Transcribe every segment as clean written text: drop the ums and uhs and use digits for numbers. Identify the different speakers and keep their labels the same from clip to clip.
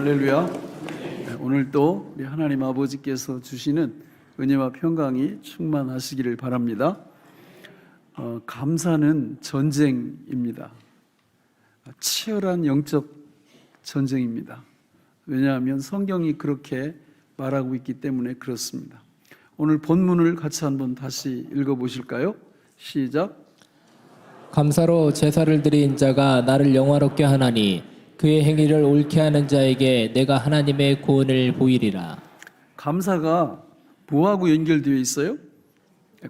Speaker 1: 할렐루야. 네, 오늘도 우리 하나님 아버지께서 주시는 은혜와 평강이 충만하시기를 바랍니다. 감사는 전쟁입니다. 치열한 영적 전쟁입니다. 왜냐하면 성경이 그렇게 말하고 있기 때문에 그렇습니다. 오늘 본문을 같이 한번 다시 읽어보실까요? 시작.
Speaker 2: 감사로 제사를 드린 자가 나를 영화롭게 하나니 그의 행위를 옳게 하는 자에게 내가 하나님의 구원을 보이리라.
Speaker 1: 감사가 뭐하고 연결되어 있어요?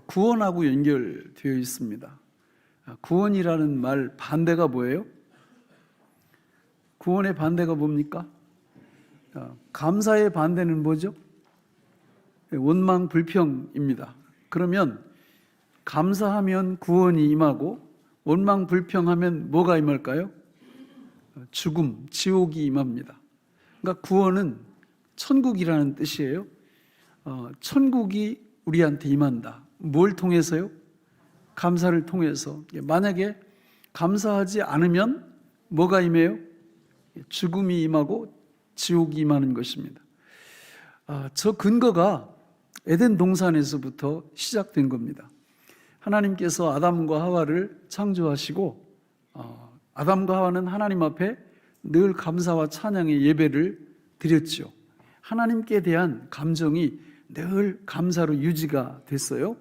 Speaker 1: 구원하고 연결되어 있습니다. 구원이라는 말 반대가 뭐예요? 구원의 반대가 뭡니까? 감사의 반대는 뭐죠? 원망 불평입니다. 그러면 감사하면 구원이 임하고 원망 불평하면 뭐가 임할까요? 죽음, 지옥이 임합니다. 그러니까 구원은 천국이라는 뜻이에요. 천국이 우리한테 임한다. 뭘 통해서요? 감사를 통해서. 만약에 감사하지 않으면 뭐가 임해요? 죽음이 임하고 지옥이 임하는 것입니다. 저 근거가 에덴 동산에서부터 시작된 겁니다. 하나님께서 아담과 하와를 창조하시고 아담과 하와는 하나님 앞에 늘 감사와 찬양의 예배를 드렸죠. 하나님께 대한 감정이 늘 감사로 유지가 됐어요.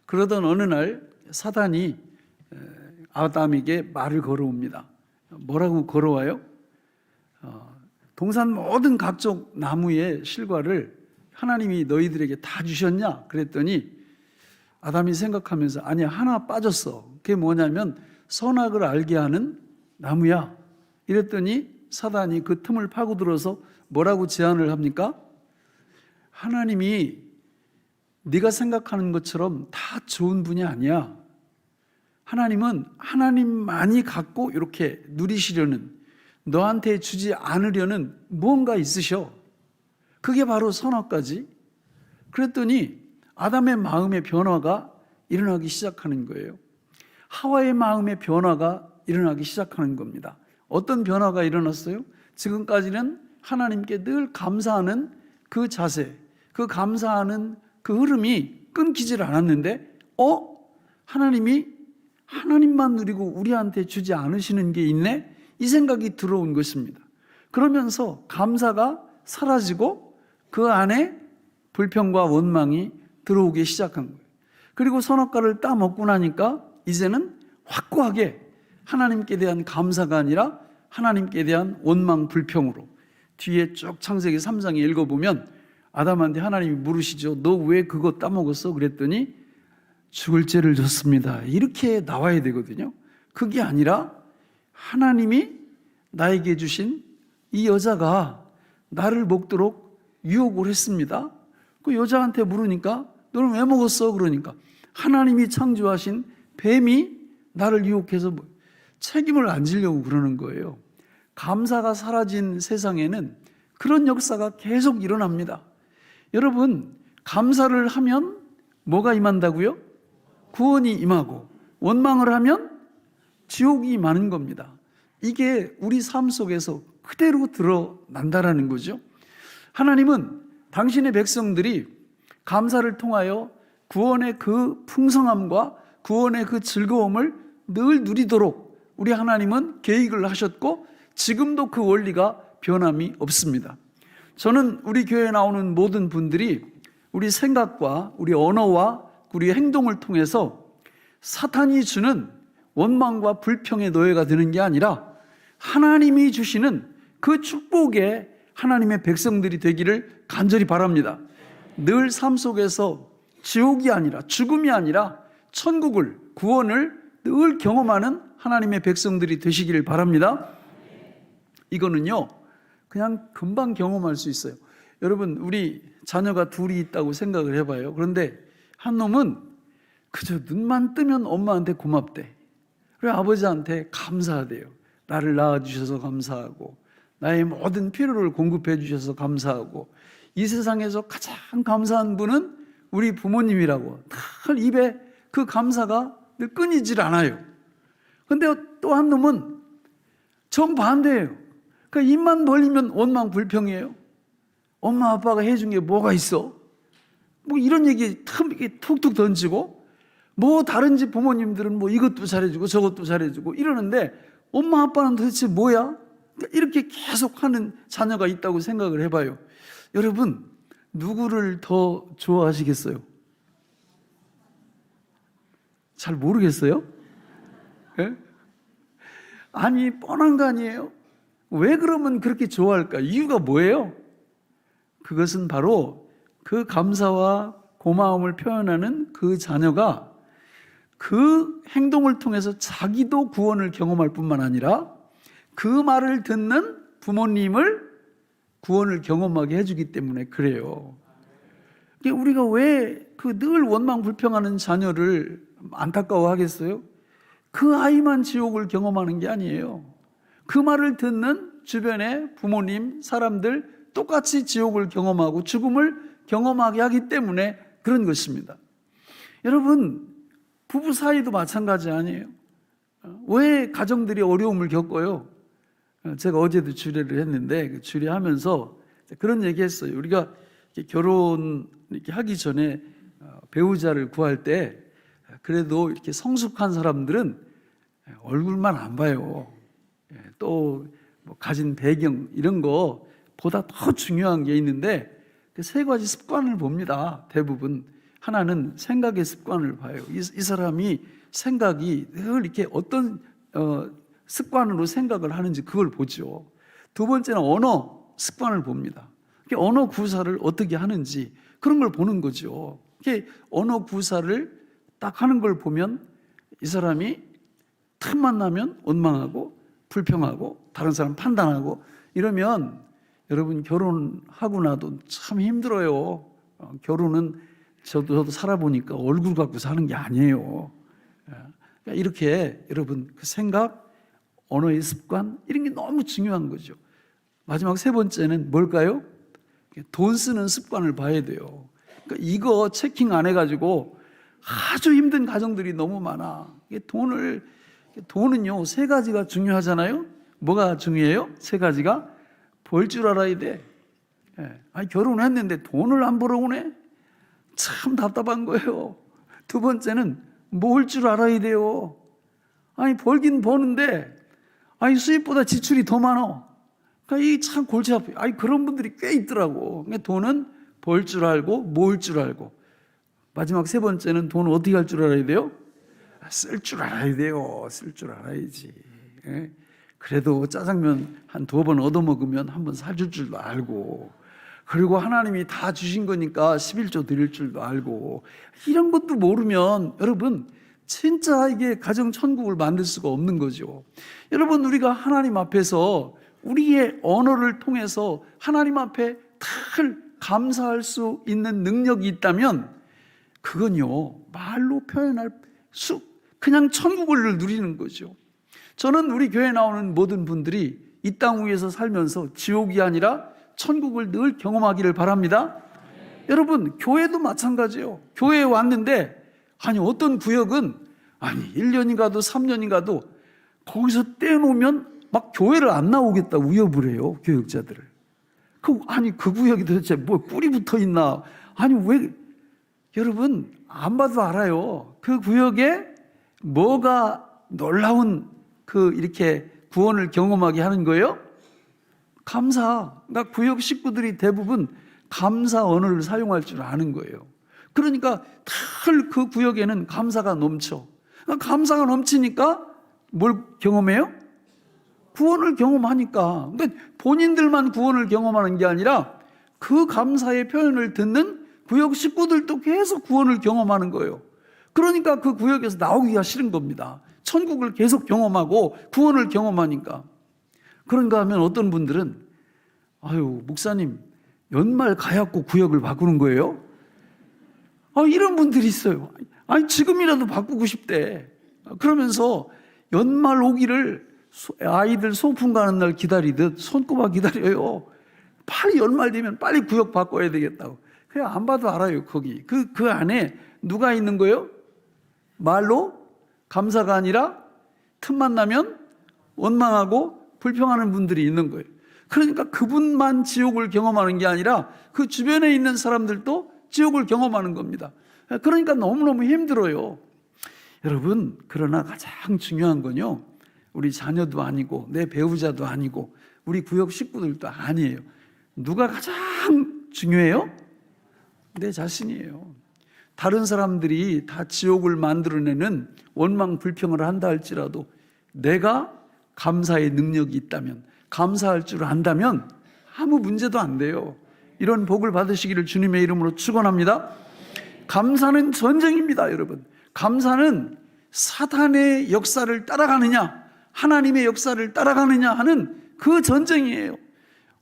Speaker 1: 그러던 어느 날 사단이 아담에게 말을 걸어옵니다. 뭐라고 걸어와요? 동산 모든 각종 나무의 실과를 하나님이 너희들에게 다 주셨냐? 그랬더니 아담이 생각하면서 아니야, 하나 빠졌어. 그게 뭐냐면 선악을 알게 하는 나무야. 이랬더니 사단이 그 틈을 파고들어서 뭐라고 제안을 합니까? 하나님이 네가 생각하는 것처럼 다 좋은 분이 아니야. 하나님은 하나님만이 갖고 이렇게 누리시려는, 너한테 주지 않으려는 무언가 있으셔. 그게 바로 선악과지. 그랬더니 아담의 마음의 변화가 일어나기 시작하는 거예요. 하와의 마음의 변화가 일어나기 시작하는 겁니다. 어떤 변화가 일어났어요? 지금까지는 하나님께 늘 감사하는 그 자세, 그 감사하는 그 흐름이 끊기질 않았는데 하나님만 누리고 우리한테 주지 않으시는 게 있네? 이 생각이 들어온 것입니다. 그러면서 감사가 사라지고 그 안에 불평과 원망이 들어오기 시작한 거예요. 그리고 선악과를 따먹고 나니까 이제는 확고하게 하나님께 대한 감사가 아니라 하나님께 대한 원망 불평으로, 뒤에 쭉 창세기 3장에 읽어보면 아담한테 하나님이 물으시죠. 너 왜 그거 따먹었어? 그랬더니 죽을 죄를 졌습니다. 이렇게 나와야 되거든요. 그게 아니라 하나님이 나에게 주신 이 여자가 나를 먹도록 유혹을 했습니다. 그 여자한테 물으니까 너는 왜 먹었어? 그러니까 하나님이 창조하신 뱀이 나를 유혹해서 책임을 안 지려고 그러는 거예요. 감사가 사라진 세상에는 그런 역사가 계속 일어납니다. 여러분, 감사를 하면 뭐가 임한다고요? 구원이 임하고, 원망을 하면 지옥이 임하는 겁니다. 이게 우리 삶 속에서 그대로 드러난다라는 거죠. 하나님은 당신의 백성들이 감사를 통하여 구원의 그 풍성함과 구원의 그 즐거움을 늘 누리도록 우리 하나님은 계획을 하셨고 지금도 그 원리가 변함이 없습니다. 저는 우리 교회에 나오는 모든 분들이 우리 생각과 우리 언어와 우리 행동을 통해서 사탄이 주는 원망과 불평의 노예가 되는 게 아니라 하나님이 주시는 그 축복의 하나님의 백성들이 되기를 간절히 바랍니다. 늘 삶 속에서 지옥이 아니라, 죽음이 아니라 천국을, 구원을 늘 경험하는 하나님의 백성들이 되시기를 바랍니다. 이거는요, 그냥 금방 경험할 수 있어요. 여러분, 우리 자녀가 둘이 있다고 생각을 해봐요. 그런데 한 놈은 그저 눈만 뜨면 엄마한테 고맙대. 그리고 아버지한테 감사하대요. 나를 낳아주셔서 감사하고, 나의 모든 필요를 공급해 주셔서 감사하고, 이 세상에서 가장 감사한 분은 우리 부모님이라고 늘 입에 그 감사가 늘 끊이질 않아요. 근데 또 한 놈은 정반대예요. 그러니까 입만 벌리면 원망 불평이에요. 엄마 아빠가 해준 게 뭐가 있어? 뭐 이런 얘기 툭툭 던지고, 뭐 다른 집 부모님들은 뭐 이것도 잘해주고 저것도 잘해주고 이러는데 엄마 아빠는 도대체 뭐야? 그러니까 이렇게 계속 하는 자녀가 있다고 생각을 해봐요. 여러분, 누구를 더 좋아하시겠어요? 잘 모르겠어요? 예? 아니, 뻔한 거 아니에요? 왜 그러면 그렇게 좋아할까? 이유가 뭐예요? 그것은 바로 그 감사와 고마움을 표현하는 그 자녀가 그 행동을 통해서 자기도 구원을 경험할 뿐만 아니라 그 말을 듣는 부모님을 구원을 경험하게 해주기 때문에 그래요. 우리가 왜 그 늘 원망 불평하는 자녀를 안타까워하겠어요? 그 아이만 지옥을 경험하는 게 아니에요. 그 말을 듣는 주변의 부모님, 사람들 똑같이 지옥을 경험하고 죽음을 경험하게 하기 때문에 그런 것입니다. 여러분, 부부 사이도 마찬가지 아니에요? 왜 가정들이 어려움을 겪어요? 제가 어제도 주례를 했는데 그 주례하면서 그런 얘기 했어요. 우리가 결혼 이렇게 하기 전에 배우자를 구할 때 그래도 이렇게 성숙한 사람들은 얼굴만 안 봐요. 또 뭐 가진 배경 이런 거보다 더 중요한 게 있는데 그 세 가지 습관을 봅니다. 대부분. 하나는 생각의 습관을 봐요. 이 사람이 생각이 늘 이렇게 어떤 습관으로 생각을 하는지 그걸 보죠. 두 번째는 언어 습관을 봅니다. 언어 구사를 어떻게 하는지 그런 걸 보는 거죠. 언어 구사를 딱 하는 걸 보면 이 사람이 틈만 나면 원망하고 불평하고 다른 사람 판단하고 이러면 여러분 결혼하고 나도 참 힘들어요. 결혼은 저도 살아보니까 얼굴 갖고 사는 게 아니에요. 이렇게 여러분 그 생각, 언어의 습관 이런 게 너무 중요한 거죠. 마지막 세 번째는 뭘까요? 돈 쓰는 습관을 봐야 돼요. 그러니까 이거 체킹 안 해가지고 아주 힘든 가정들이 너무 많아. 돈은요 세 가지가 중요하잖아요. 뭐가 중요해요? 세 가지가 벌 줄 알아야 돼. 아니 결혼했는데 돈을 안 벌어오네. 참 답답한 거예요. 두 번째는 모을 줄 알아야 돼요. 아니 벌긴 버는데 아니 수입보다 지출이 더 많아. 그러니까 이 참 골치 아파요. 아니 그런 분들이 꽤 있더라고. 그러니까 돈은 벌 줄 알고 모을 줄 알고. 마지막 세 번째는 돈을 어떻게 할 줄 알아야 돼요? 쓸 줄 알아야 돼요. 쓸 줄 알아야지. 그래도 짜장면 한 2번 얻어먹으면 한번 사줄 줄도 알고, 그리고 하나님이 다 주신 거니까 11조 드릴 줄도 알고, 이런 것도 모르면 여러분 진짜 이게 가정 천국을 만들 수가 없는 거죠. 여러분, 우리가 하나님 앞에서 우리의 언어를 통해서 하나님 앞에 늘 감사할 수 있는 능력이 있다면 그건요 말로 표현할 그냥 천국을 누리는 거죠. 저는 우리 교회에 나오는 모든 분들이 이 땅 위에서 살면서 지옥이 아니라 천국을 늘 경험하기를 바랍니다. 여러분, 교회도 마찬가지예요. 교회에 왔는데 아니 어떤 구역은 아니 1년이 가도 3년이 가도 거기서 떼놓으면 막 교회를 안 나오겠다고 위협을 해요. 교역자들을. 아니 그 구역이 도대체 뭐 꿀이 붙어 있나. 아니 왜. 여러분 안 봐도 알아요. 그 구역에 뭐가 놀라운 이렇게 구원을 경험하게 하는 거예요? 감사. 그러니까 구역 식구들이 대부분 감사 언어를 사용할 줄 아는 거예요. 그러니까 늘 그 구역에는 감사가 넘쳐. 그러니까 감사가 넘치니까 뭘 경험해요? 구원을 경험하니까. 그러니까 본인들만 구원을 경험하는 게 아니라 그 감사의 표현을 듣는 구역 식구들도 계속 구원을 경험하는 거예요. 그러니까 그 구역에서 나오기가 싫은 겁니다. 천국을 계속 경험하고 구원을 경험하니까. 그런가 하면 어떤 분들은 아유 목사님 연말 가야고 구역을 바꾸는 거예요? 이런 분들이 있어요. 아니 지금이라도 바꾸고 싶대. 그러면서 연말 오기를 아이들 소풍 가는 날 기다리듯 손꼽아 기다려요. 빨리 연말 되면 빨리 구역 바꿔야 되겠다고. 그냥 안 봐도 알아요. 거기 그 안에 누가 있는 거예요? 말로 감사가 아니라 틈만 나면 원망하고 불평하는 분들이 있는 거예요. 그러니까 그분만 지옥을 경험하는 게 아니라 그 주변에 있는 사람들도 지옥을 경험하는 겁니다. 그러니까 너무너무 힘들어요. 여러분, 그러나 가장 중요한 건요, 우리 자녀도 아니고 내 배우자도 아니고 우리 구역 식구들도 아니에요. 누가 가장 중요해요? 내 자신이에요. 다른 사람들이 다 지옥을 만들어내는 원망 불평을 한다 할지라도 내가 감사의 능력이 있다면, 감사할 줄 안다면 아무 문제도 안 돼요. 이런 복을 받으시기를 주님의 이름으로 축원합니다. 감사는 전쟁입니다, 여러분. 감사는 사탄의 역사를 따라가느냐, 하나님의 역사를 따라가느냐 하는 그 전쟁이에요.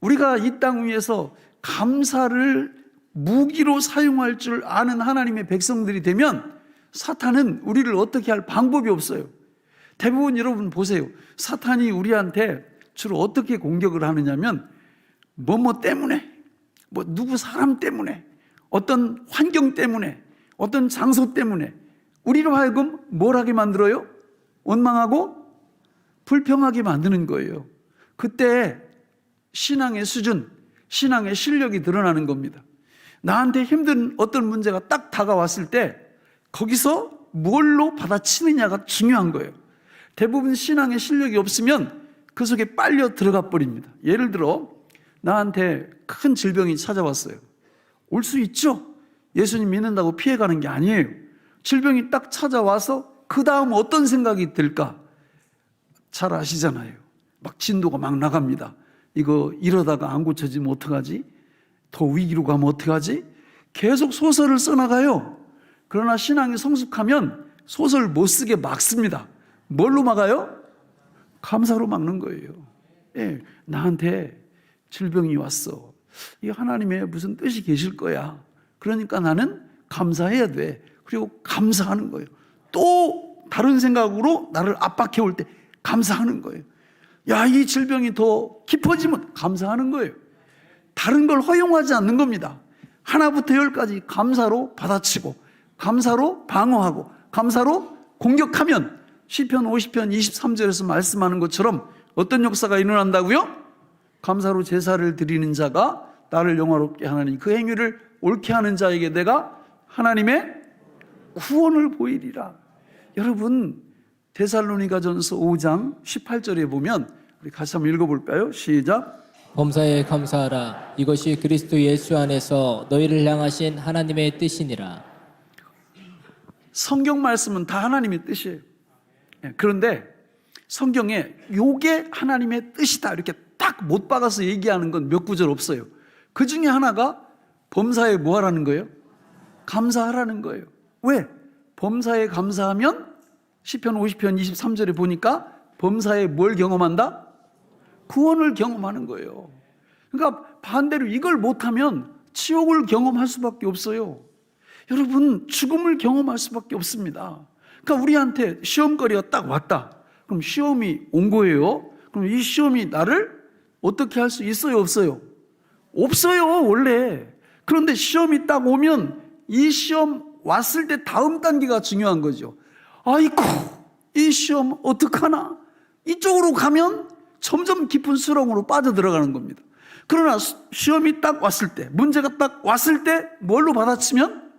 Speaker 1: 우리가 이 땅 위에서 감사를 무기로 사용할 줄 아는 하나님의 백성들이 되면 사탄은 우리를 어떻게 할 방법이 없어요. 대부분 여러분 보세요. 사탄이 우리한테 주로 어떻게 공격을 하느냐면 뭐뭐 때문에, 뭐 누구 사람 때문에, 어떤 환경 때문에, 어떤 장소 때문에 우리로 하여금 뭘 하게 만들어요? 원망하고 불평하게 만드는 거예요. 그때 신앙의 수준, 신앙의 실력이 드러나는 겁니다. 나한테 힘든 어떤 문제가 딱 다가왔을 때 거기서 뭘로 받아치느냐가 중요한 거예요. 대부분 신앙의 실력이 없으면 그 속에 빨려 들어가 버립니다. 예를 들어 나한테 큰 질병이 찾아왔어요. 올 수 있죠. 예수님 믿는다고 피해가는 게 아니에요. 질병이 딱 찾아와서 그 다음 어떤 생각이 들까? 잘 아시잖아요. 막 진도가 막 나갑니다. 이거 이러다가 안 고쳐지면 어떡하지? 더 위기로 가면 어떡하지? 계속 소설을 써나가요. 그러나 신앙이 성숙하면 소설 못 쓰게 막습니다. 뭘로 막아요? 감사로 막는 거예요. 예, 나한테 질병이 왔어. 이 하나님의 무슨 뜻이 계실 거야. 그러니까 나는 감사해야 돼. 그리고 감사하는 거예요. 또 다른 생각으로 나를 압박해 올 때 감사하는 거예요. 야, 이 질병이 더 깊어지면 감사하는 거예요. 다른 걸 허용하지 않는 겁니다. 하나부터 열까지 감사로 받아치고 감사로 방어하고 감사로 공격하면 시편 50편 23절에서 말씀하는 것처럼 어떤 역사가 일어난다고요? 감사로 제사를 드리는 자가 나를 영화롭게 하나니 그 행위를 옳게 하는 자에게 내가 하나님의 구원을 보이리라. 여러분, 데살로니가전서 5장 18절에 보면 우리 같이 한번 읽어볼까요? 시작.
Speaker 2: 범사에 감사하라. 이것이 그리스도 예수 안에서 너희를 향하신 하나님의 뜻이니라.
Speaker 1: 성경 말씀은 다 하나님의 뜻이에요. 그런데 성경에 요게 하나님의 뜻이다 이렇게 딱 못 박아서 얘기하는 건 몇 구절 없어요. 그 중에 하나가 범사에 뭐 하라는 거예요? 감사하라는 거예요. 왜? 범사에 감사하면 시편 50편 23절에 보니까 범사에 뭘 경험한다? 구원을 경험하는 거예요. 그러니까 반대로 이걸 못하면 지옥을 경험할 수밖에 없어요. 여러분, 죽음을 경험할 수밖에 없습니다. 그러니까 우리한테 시험거리가 딱 왔다. 그럼 시험이 온 거예요. 그럼 이 시험이 나를 어떻게 할 수 있어요? 없어요? 없어요, 원래. 그런데 시험이 딱 오면 이 시험 왔을 때 다음 단계가 중요한 거죠. 아이고, 이 시험 어떡하나? 이쪽으로 가면 점점 깊은 수렁으로 빠져들어가는 겁니다. 그러나 시험이 딱 왔을 때, 문제가 딱 왔을 때 뭘로 받아치면?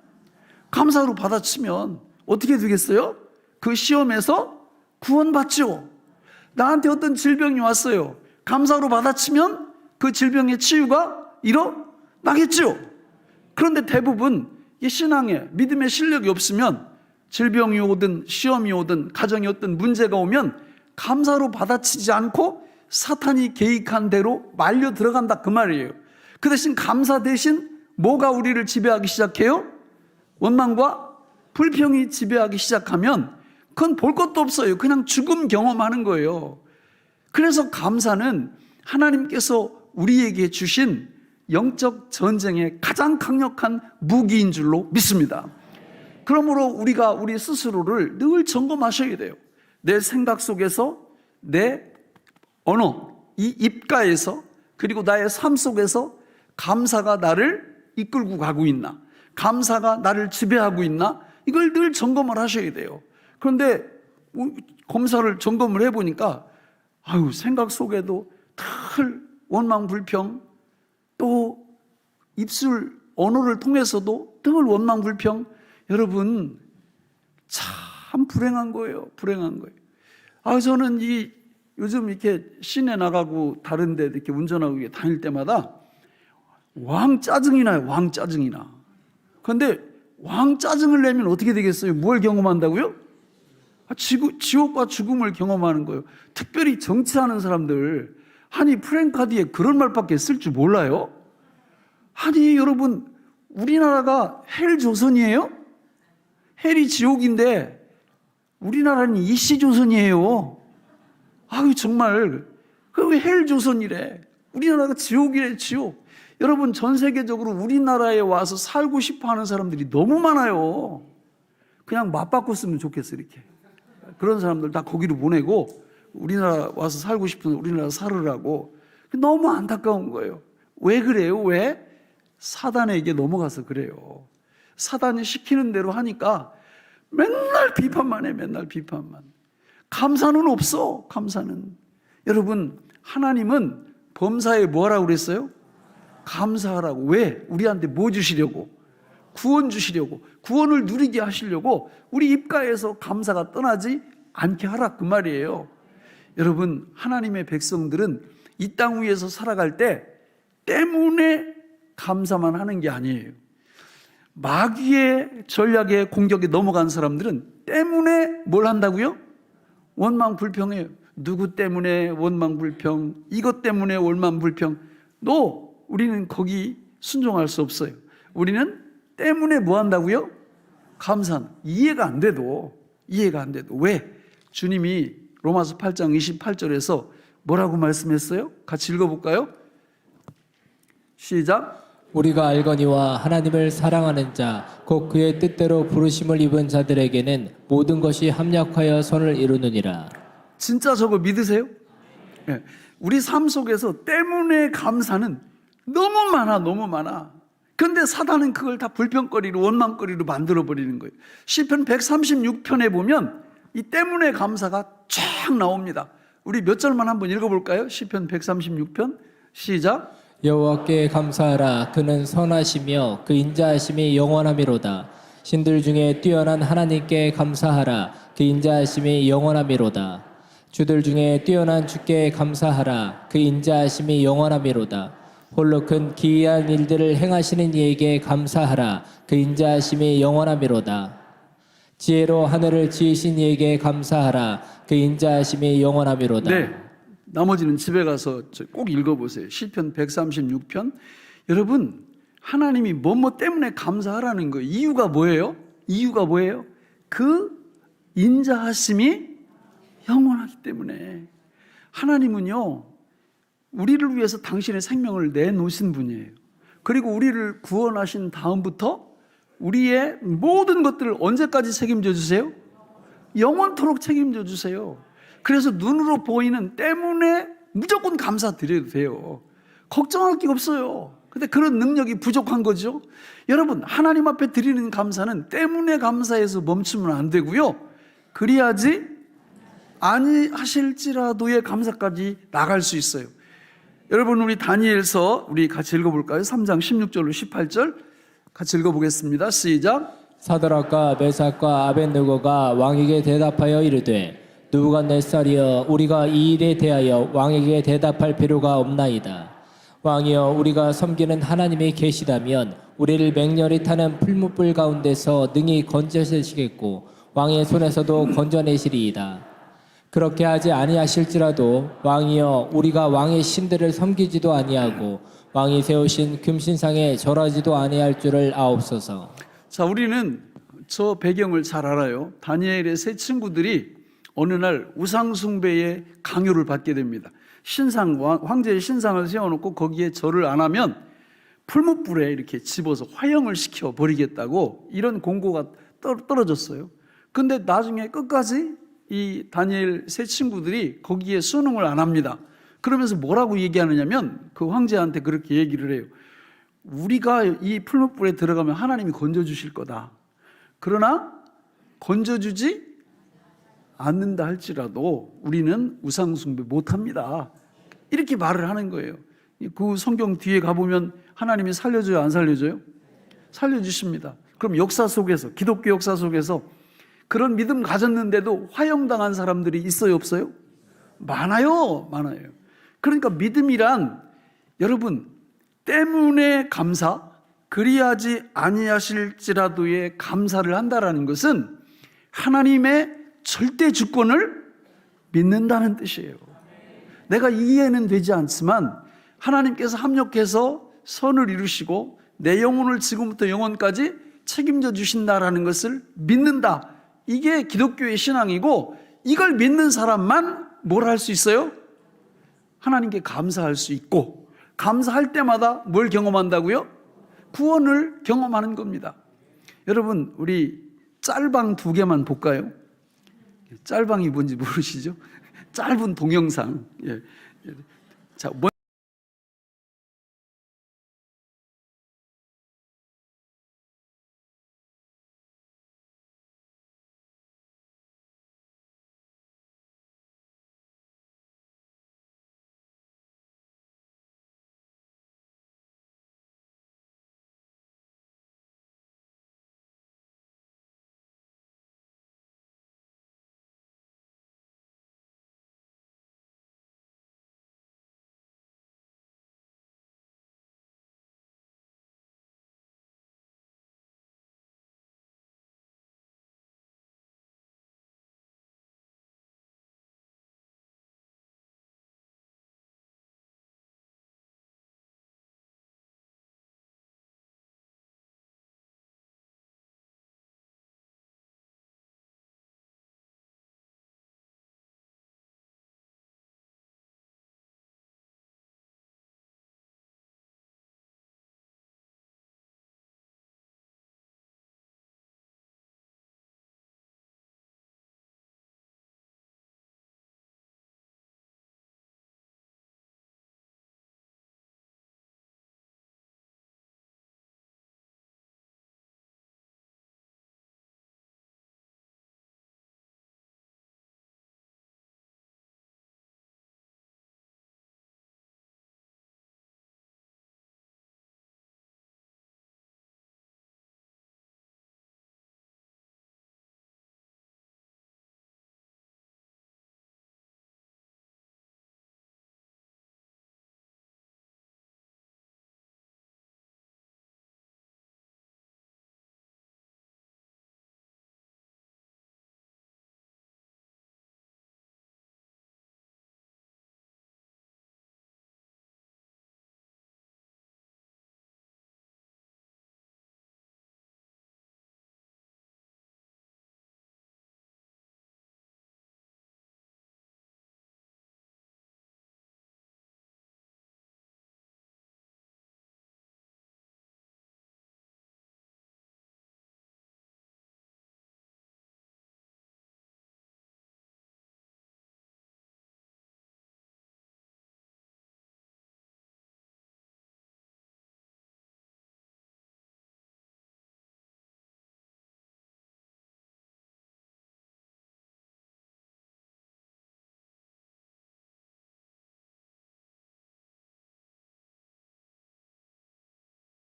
Speaker 1: 감사로 받아치면 어떻게 되겠어요? 그 시험에서 구원받죠. 나한테 어떤 질병이 왔어요. 감사로 받아치면 그 질병의 치유가 일어나겠죠. 그런데 대부분 이 신앙에 믿음의 실력이 없으면 질병이 오든 시험이 오든 가정이 어떤 문제가 오면 감사로 받아치지 않고 사탄이 계획한 대로 말려 들어간다 그 말이에요. 그 대신 감사 대신 뭐가 우리를 지배하기 시작해요? 원망과 불평이 지배하기 시작하면 그건 볼 것도 없어요. 그냥 죽음 경험하는 거예요. 그래서 감사는 하나님께서 우리에게 주신 영적 전쟁의 가장 강력한 무기인 줄로 믿습니다. 그러므로 우리가 우리 스스로를 늘 점검하셔야 돼요. 내 생각 속에서, 내 언어, 이 입가에서, 그리고 나의 삶 속에서 감사가 나를 이끌고 가고 있나, 감사가 나를 지배하고 있나, 이걸 늘 점검을 하셔야 돼요. 그런데 검사를 점검을 해보니까 생각 속에도 늘 원망 불평, 또 입술 언어를 통해서도 늘 원망 불평. 여러분 참 불행한 거예요. 불행한 거예요. 저는 요즘 이렇게 시내 나가고 다른 데 이렇게 운전하고 이렇게 다닐 때마다 왕 짜증이 나요. 왕 짜증이 나. 그런데 왕 짜증을 내면 어떻게 되겠어요? 뭘 경험한다고요? 지옥과 죽음을 경험하는 거예요. 특별히 정치하는 사람들, 아니 프랭카드에 그런 말밖에 쓸 줄 몰라요? 아니 여러분, 우리나라가 헬 조선이에요? 헬이 지옥인데 우리나라는 이씨 조선이에요. 정말 왜 헬 조선이래? 우리나라가 지옥이래. 지옥. 여러분, 전 세계적으로 우리나라에 와서 살고 싶어 하는 사람들이 너무 많아요. 그냥 맞바꿨으면 좋겠어. 이렇게 그런 사람들 다 거기로 보내고 우리나라 와서 살고 싶은 우리나라 살으라고. 너무 안타까운 거예요. 왜 그래요? 왜? 사단에게 넘어가서 그래요. 사단이 시키는 대로 하니까 맨날 비판만 해. 맨날 비판만. 감사는 없어. 감사는. 여러분, 하나님은 범사에 뭐라고 그랬어요? 감사하라고. 왜? 우리한테 뭐 주시려고? 구원 주시려고. 구원을 누리게 하시려고 우리 입가에서 감사가 떠나지 않게 하라, 그 말이에요. 여러분, 하나님의 백성들은 이 땅 위에서 살아갈 때 때문에 감사만 하는 게 아니에요. 마귀의 전략에 공격에 넘어간 사람들은 때문에 뭘 한다고요? 원망 불평해요. 누구 때문에 원망 불평, 이것 때문에 원망 불평. 우리는 거기 순종할 수 없어요. 우리는 때문에 뭐 한다고요? 감사는. 이해가 안 돼도. 왜? 주님이 로마서 8장 28절에서 뭐라고 말씀했어요? 같이 읽어볼까요? 시작.
Speaker 2: 우리가 알거니와 하나님을 사랑하는 자, 곧 그의 뜻대로 부르심을 입은 자들에게는 모든 것이 합력하여 선을 이루느니라.
Speaker 1: 진짜 저거 믿으세요? 네. 우리 삶 속에서 때문에 감사는 너무 많아. 그런데 사단은 그걸 다 불평거리로, 원망거리로 만들어버리는 거예요. 시편 136편에 보면 이 때문에 감사가 쫙 나옵니다. 우리 몇 절만 한번 읽어볼까요? 시편 136편 시작.
Speaker 2: 여호와께 감사하라. 그는 선하시며 그 인자하심이 영원하미로다. 신들 중에 뛰어난 하나님께 감사하라. 그 인자하심이 영원하미로다. 주들 중에 뛰어난 주께 감사하라. 그 인자하심이 영원하미로다. 홀로 큰 기이한 일들을 행하시는 이에게 감사하라. 그 인자하심이 영원하미로다. 지혜로 하늘을 지으신 이에게 감사하라. 그 인자하심이 영원하미로다.
Speaker 1: 네, 나머지는 집에 가서 꼭 읽어보세요. 시편 136편. 여러분, 하나님이 뭐뭐 때문에 감사하라는 거예요. 이유가 뭐예요? 그 인자하심이 영원하기 때문에. 하나님은요, 우리를 위해서 당신의 생명을 내놓으신 분이에요. 그리고 우리를 구원하신 다음부터 우리의 모든 것들을 언제까지 책임져 주세요? 영원토록 책임져 주세요. 그래서 눈으로 보이는 때문에 무조건 감사드려도 돼요. 걱정할 게 없어요. 근데 그런 능력이 부족한 거죠. 여러분, 하나님 앞에 드리는 감사는 때문에 감사해서 멈추면 안 되고요. 그래야지 아니하실지라도의 감사까지 나갈 수 있어요. 여러분, 우리 다니엘서 우리 같이 읽어볼까요? 3장 16절로 18절 같이 읽어보겠습니다. 시작.
Speaker 2: 사드락과 메삭과 아벳느고가 왕에게 대답하여 이르되 느부갓네살이여, 우리가 이 일에 대하여 왕에게 대답할 필요가 없나이다. 왕이여, 우리가 섬기는 하나님이 계시다면 우리를 맹렬히 타는 풀무불 가운데서 능히 건져내시겠고 왕의 손에서도 건져내시리이다. 그렇게 하지 아니하실지라도 왕이여, 우리가 왕의 신들을 섬기지도 아니하고 왕이 세우신 금신상에 절하지도 아니할 줄을 아옵소서.
Speaker 1: 자, 우리는 저 배경을 잘 알아요. 다니엘의 세 친구들이 어느 날 우상숭배의 강요를 받게 됩니다. 황제의 신상을 세워놓고 거기에 절을 안 하면 풀무불에 이렇게 집어서 화형을 시켜 버리겠다고 이런 공고가 떨어졌어요. 근데 나중에 끝까지 이 다니엘 세 친구들이 거기에 순응을 안 합니다. 그러면서 뭐라고 얘기하느냐면 그 황제한테 그렇게 얘기를 해요. 우리가 이 풀무불에 들어가면 하나님이 건져주실 거다. 그러나 건져주지 않는다 할지라도 우리는 우상숭배 못합니다. 이렇게 말을 하는 거예요. 그 성경 뒤에 가보면 하나님이 살려줘요, 안 살려줘요? 살려주십니다. 그럼 역사 속에서, 기독교 역사 속에서 그런 믿음 가졌는데도 화형당한 사람들이 있어요, 없어요? 많아요, 많아요. 그러니까 믿음이란 여러분 때문에 감사, 그리하지 아니하실지라도의 감사를 한다라는 것은 하나님의 절대 주권을 믿는다는 뜻이에요. 내가 이해는 되지 않지만 하나님께서 합력해서 선을 이루시고 내 영혼을 지금부터 영원까지 책임져 주신다라는 것을 믿는다. 이게 기독교의 신앙이고, 이걸 믿는 사람만 뭘 할 수 있어요? 하나님께 감사할 수 있고, 감사할 때마다 뭘 경험한다고요? 구원을 경험하는 겁니다. 여러분, 우리 짤방 2개만 볼까요? 짤방이 뭔지 모르시죠? 짧은 동영상. 예. 자,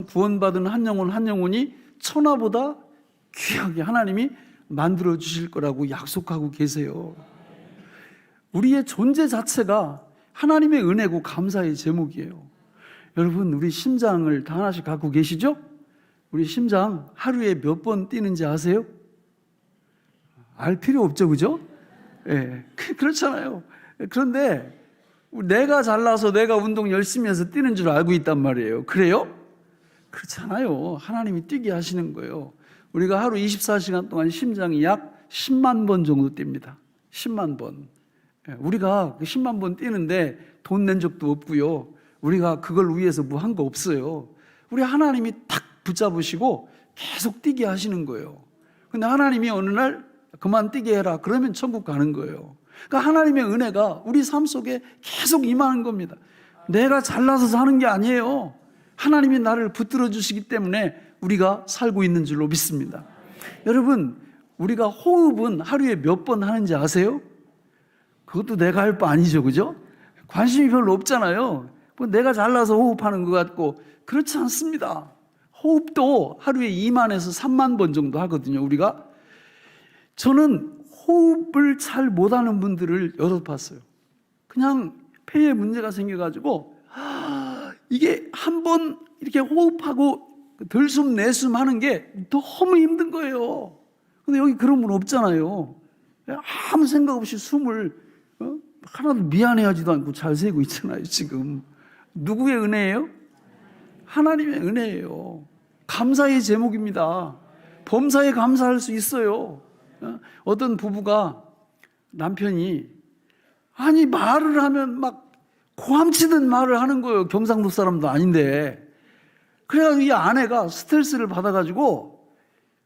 Speaker 1: 구원받은 한 영혼 한 영혼이 천하보다 귀하게 하나님이 만들어 주실 거라고 약속하고 계세요. 우리의 존재 자체가 하나님의 은혜고 감사의 제목이에요. 여러분, 우리 심장을 다 하나씩 갖고 계시죠? 우리 심장 하루에 몇 번 뛰는지 아세요? 알 필요 없죠, 그죠? 예, 그렇잖아요. 그런데 내가 잘나서 내가 운동 열심히 해서 뛰는 줄 알고 있단 말이에요. 그래요? 그렇잖아요. 하나님이 뛰게 하시는 거예요. 우리가 하루 24시간 동안 심장이 약 10만 번 정도 뜁니다. 10만 번. 우리가 그 10만 번 뛰는데 돈 낸 적도 없고요. 우리가 그걸 위해서 뭐 한 거 없어요. 우리 하나님이 탁 붙잡으시고 계속 뛰게 하시는 거예요. 근데 하나님이 어느 날 그만 뛰게 해라. 그러면 천국 가는 거예요. 그러니까 하나님의 은혜가 우리 삶 속에 계속 임하는 겁니다. 내가 잘나서 사는 게 아니에요. 하나님이 나를 붙들어 주시기 때문에 우리가 살고 있는 줄로 믿습니다. 여러분, 우리가 호흡은 하루에 몇 번 하는지 아세요? 그것도 내가 할 바 아니죠, 그죠? 관심이 별로 없잖아요. 뭐 내가 잘나서 호흡하는 것 같고 그렇지 않습니다. 호흡도 하루에 2만에서 3만 번 정도 하거든요, 우리가. 저는 호흡을 잘 못하는 분들을 여럿 봤어요. 그냥 폐에 문제가 생겨가지고 이게 한 번 이렇게 호흡하고 들숨 내숨 하는 게 너무 힘든 거예요. 근데 여기 그런 분 없잖아요. 아무 생각 없이 숨을 하나도 미안해하지도 않고 잘 세고 있잖아요, 지금. 누구의 은혜예요? 하나님의 은혜예요. 감사의 제목입니다. 범사에 감사할 수 있어요. 어떤 부부가 남편이 아니 말을 하면 막 고함치듯 말을 하는 거예요. 경상도 사람도 아닌데. 그래가지고 이 아내가 스트레스를 받아가지고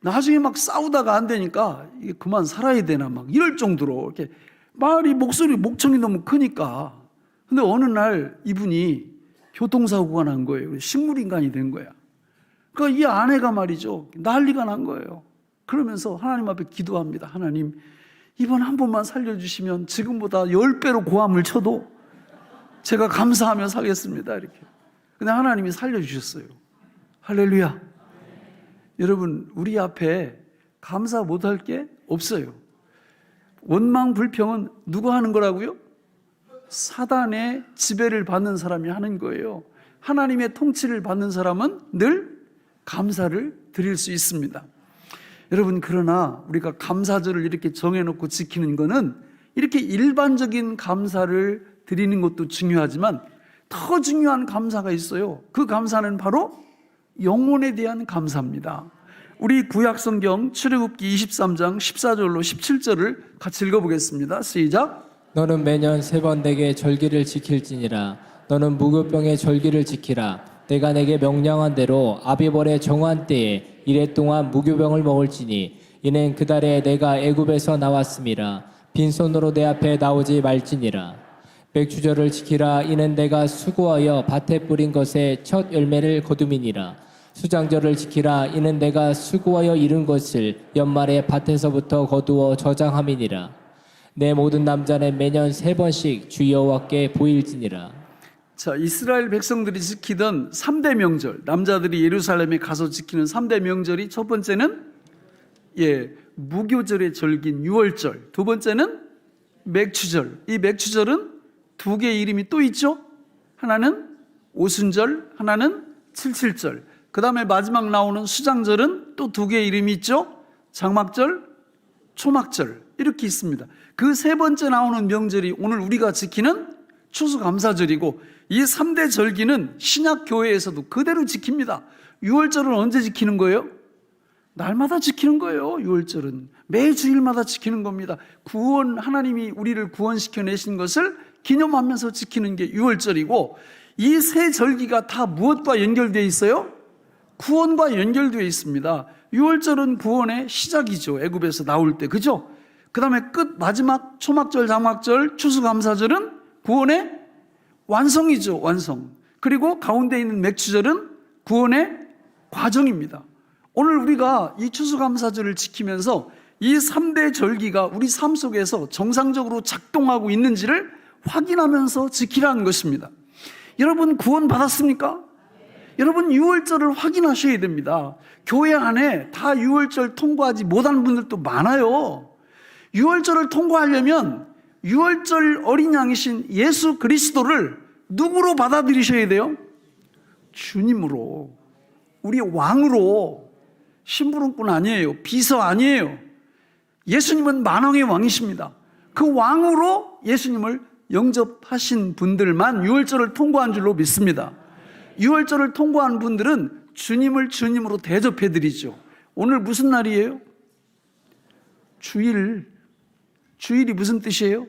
Speaker 1: 나중에 막 싸우다가 안 되니까 이게 그만 살아야 되나 막 이럴 정도로 이렇게 말이 목청이 너무 크니까. 근데 어느 날 이분이 교통사고가 난 거예요. 식물인간이 된 거야. 그러니까 이 아내가 말이죠, 난리가 난 거예요. 그러면서 하나님 앞에 기도합니다. 하나님, 이번 한 번만 살려주시면 지금보다 10배로 고함을 쳐도 제가 감사하며 살겠습니다. 이렇게. 근데 하나님이 살려주셨어요. 할렐루야. 여러분, 우리 앞에 감사 못할 게 없어요. 원망 불평은 누가 하는 거라고요? 사단의 지배를 받는 사람이 하는 거예요. 하나님의 통치를 받는 사람은 늘 감사를 드릴 수 있습니다. 여러분, 그러나 우리가 감사절을 이렇게 정해놓고 지키는 것은 이렇게 일반적인 감사를 드리는 것도 중요하지만 더 중요한 감사가 있어요. 그 감사는 바로 영혼에 대한 감사입니다. 우리 구약성경 출애굽기 23장 14절로 17절을 같이 읽어보겠습니다. 시작.
Speaker 2: 너는 매년 3번 내게 절기를 지킬지니라. 너는 무교병의 절기를 지키라. 내가 내게 명령한 대로 아비벌의 정한 때에 이래 동안 무교병을 먹을지니 이는 그 달에 내가 애굽에서 나왔음이라. 빈손으로 내 앞에 나오지 말지니라. 맥주절을 지키라. 이는 내가 수고하여 밭에 뿌린 것의 첫 열매를 거둠이니라. 수장절을 지키라. 이는 내가 수고하여 이룬 것을 연말에 밭에서부터 거두어 저장함이니라. 내 모든 남자는 매년 3번씩 주 여호와께 보일지니라.
Speaker 1: 자, 이스라엘 백성들이 지키던 3대 명절, 남자들이 예루살렘에 가서 지키는 3대 명절이 첫 번째는 무교절의 절기인 유월절, 두 번째는 맥추절. 이 맥추절은 두 개의 이름이 또 있죠. 하나는 오순절, 하나는 칠칠절. 그 다음에 마지막 나오는 수장절은 또 두 개의 이름이 있죠. 장막절, 초막절 이렇게 있습니다. 그 세 번째 나오는 명절이 오늘 우리가 지키는 추수감사절이고, 이 3대 절기는 신약교회에서도 그대로 지킵니다. 유월절은 언제 지키는 거예요? 날마다 지키는 거예요. 유월절은 매 주일마다 지키는 겁니다. 구원, 하나님이 우리를 구원시켜 내신 것을 기념하면서 지키는 게 유월절이고, 이 세 절기가 다 무엇과 연결되어 있어요? 구원과 연결되어 있습니다. 유월절은 구원의 시작이죠. 애굽에서 나올 때, 그죠? 그 다음에 끝 마지막 초막절, 장막절, 추수감사절은 구원의 완성이죠. 완성. 그리고 가운데 있는 맥추절은 구원의 과정입니다. 오늘 우리가 이 추수감사절을 지키면서 이 3대 절기가 우리 삶 속에서 정상적으로 작동하고 있는지를 확인하면서 지키라는 것입니다. 여러분, 구원 받았습니까? 여러분, 유월절을 확인하셔야 됩니다. 교회 안에 다 유월절 통과하지 못한 분들도 많아요. 유월절을 통과하려면 유월절 어린 양이신 예수 그리스도를 누구로 받아들이셔야 돼요? 주님으로, 우리 왕으로. 심부름꾼 아니에요. 비서 아니에요. 예수님은 만왕의 왕이십니다. 그 왕으로 예수님을 영접하신 분들만 유월절을 통과한 줄로 믿습니다. 유월절을 통과한 분들은 주님을 주님으로 대접해드리죠. 오늘 무슨 날이에요? 주일. 주일이 무슨 뜻이에요?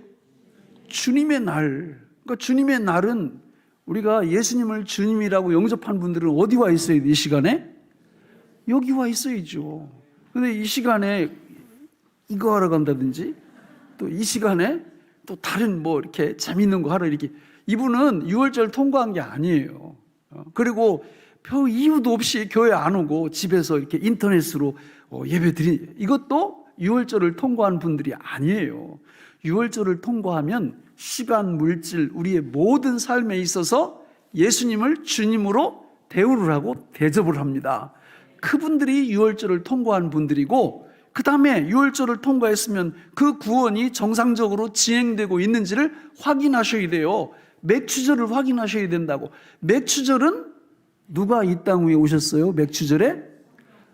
Speaker 1: 주님의 날. 그러니까 주님의 날은 우리가 예수님을 주님이라고 영접한 분들은 어디 와 있어야 돼? 이 시간에? 여기 와 있어야죠. 근데 이 시간에 이거 하러 간다든지, 또 이 시간에 또 다른 뭐 이렇게 재밌는 거 하러 이렇게, 이분은 유월절 통과한 게 아니에요. 그리고 별 이유도 없이 교회 안 오고 집에서 이렇게 인터넷으로 예배 드리, 이것도 유월절을 통과한 분들이 아니에요. 유월절을 통과하면 시간, 물질, 우리의 모든 삶에 있어서 예수님을 주님으로 대우를 하고 대접을 합니다. 그분들이 유월절을 통과한 분들이고, 그 다음에 유월절을 통과했으면 그 구원이 정상적으로 진행되고 있는지를 확인하셔야 돼요. 맥추절을 확인하셔야 된다고. 맥추절은 누가 이 땅 위에 오셨어요? 맥추절에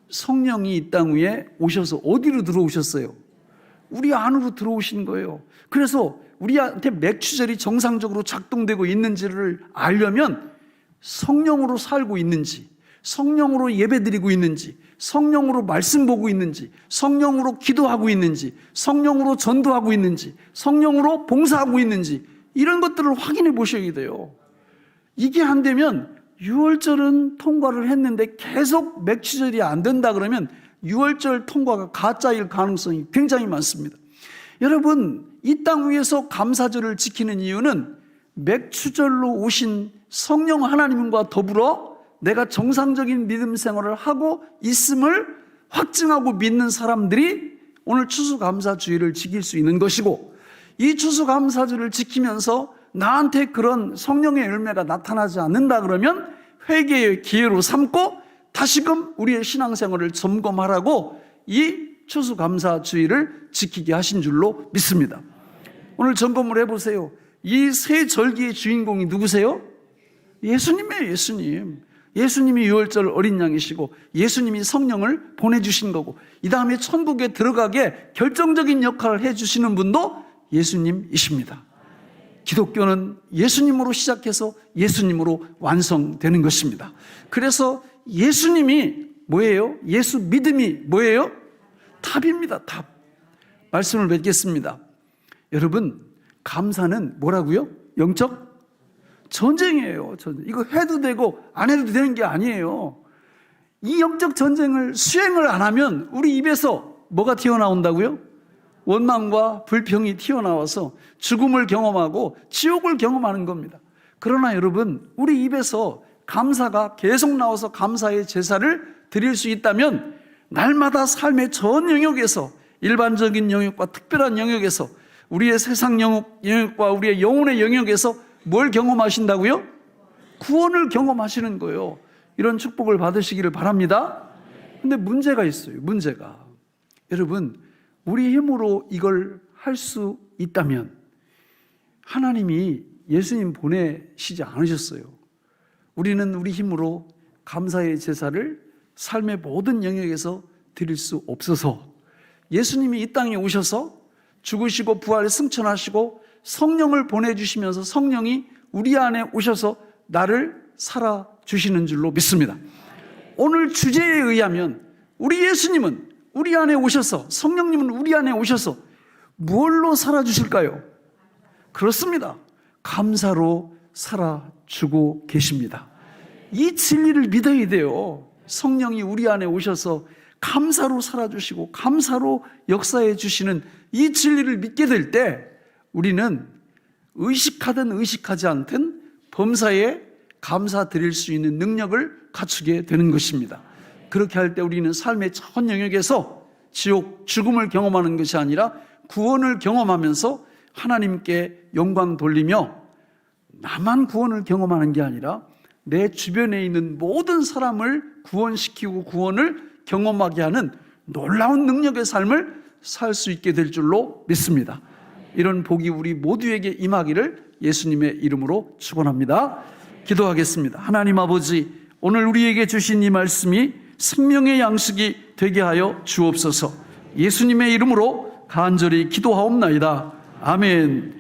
Speaker 1: 성령이 이 땅 위에 오셔서 어디로 들어오셨어요? 우리 안으로 들어오신 거예요. 그래서 우리한테 맥추절이 정상적으로 작동되고 있는지를 알려면 성령으로 살고 있는지, 성령으로 예배드리고 있는지, 성령으로 말씀 보고 있는지, 성령으로 기도하고 있는지, 성령으로 전도하고 있는지, 성령으로 봉사하고 있는지, 이런 것들을 확인해 보셔야 돼요. 이게 안 되면 유월절은 통과를 했는데 계속 맥추절이 안 된다 그러면 유월절 통과가 가짜일 가능성이 굉장히 많습니다. 여러분, 이 땅 위에서 감사절을 지키는 이유는 맥추절로 오신 성령 하나님과 더불어 내가 정상적인 믿음 생활을 하고 있음을 확증하고 믿는 사람들이 오늘 추수감사주의를 지킬 수 있는 것이고, 이 추수감사주를 지키면서 나한테 그런 성령의 열매가 나타나지 않는다 그러면 회개의 기회로 삼고 다시금 우리의 신앙생활을 점검하라고 이 추수감사주의를 지키게 하신 줄로 믿습니다. 오늘 점검을 해보세요. 이 세 절기의 주인공이 누구세요? 예수님이에요. 예수님. 예수님이 유월절 어린 양이시고 예수님이 성령을 보내주신 거고, 이 다음에 천국에 들어가게 결정적인 역할을 해주시는 분도 예수님이십니다. 기독교는 예수님으로 시작해서 예수님으로 완성되는 것입니다. 그래서 예수님이 뭐예요? 예수 믿음이 뭐예요? 탑입니다. 탑. 말씀을 맺겠습니다. 여러분, 감사는 뭐라고요? 영적 전쟁이에요. 전쟁. 이거 해도 되고 안 해도 되는 게 아니에요. 이 영적 전쟁을 수행을 안 하면 우리 입에서 뭐가 튀어나온다고요? 원망과 불평이 튀어나와서 죽음을 경험하고 지옥을 경험하는 겁니다. 그러나 여러분, 우리 입에서 감사가 계속 나와서 감사의 제사를 드릴 수 있다면 날마다 삶의 전 영역에서, 일반적인 영역과 특별한 영역에서, 우리의 세상 영역과 우리의 영혼의 영역에서 뭘 경험하신다고요? 구원을 경험하시는 거예요. 이런 축복을 받으시기를 바랍니다. 근데 문제가 있어요. 문제가. 여러분, 우리 힘으로 이걸 할 수 있다면 하나님이 예수님 보내시지 않으셨어요. 우리는 우리 힘으로 감사의 제사를 삶의 모든 영역에서 드릴 수 없어서 예수님이 이 땅에 오셔서 죽으시고 부활 승천하시고 성령을 보내주시면서 성령이 우리 안에 오셔서 나를 살아주시는 줄로 믿습니다. 오늘 주제에 의하면 우리 예수님은 우리 안에 오셔서, 성령님은 우리 안에 오셔서 뭘로 살아주실까요? 그렇습니다. 감사로 살아주고 계십니다. 이 진리를 믿어야 돼요. 성령이 우리 안에 오셔서 감사로 살아주시고 감사로 역사해 주시는 이 진리를 믿게 될 때 우리는 의식하든 의식하지 않든 범사에 감사드릴 수 있는 능력을 갖추게 되는 것입니다. 그렇게 할 때 우리는 삶의 전 영역에서 지옥, 죽음을 경험하는 것이 아니라 구원을 경험하면서 하나님께 영광 돌리며, 나만 구원을 경험하는 게 아니라 내 주변에 있는 모든 사람을 구원시키고 구원을 경험하게 하는 놀라운 능력의 삶을 살 수 있게 될 줄로 믿습니다. 이런 복이 우리 모두에게 임하기를 예수님의 이름으로 축원합니다. 기도하겠습니다. 하나님 아버지, 오늘 우리에게 주신 이 말씀이 생명의 양식이 되게 하여 주옵소서. 예수님의 이름으로 간절히 기도하옵나이다. 아멘.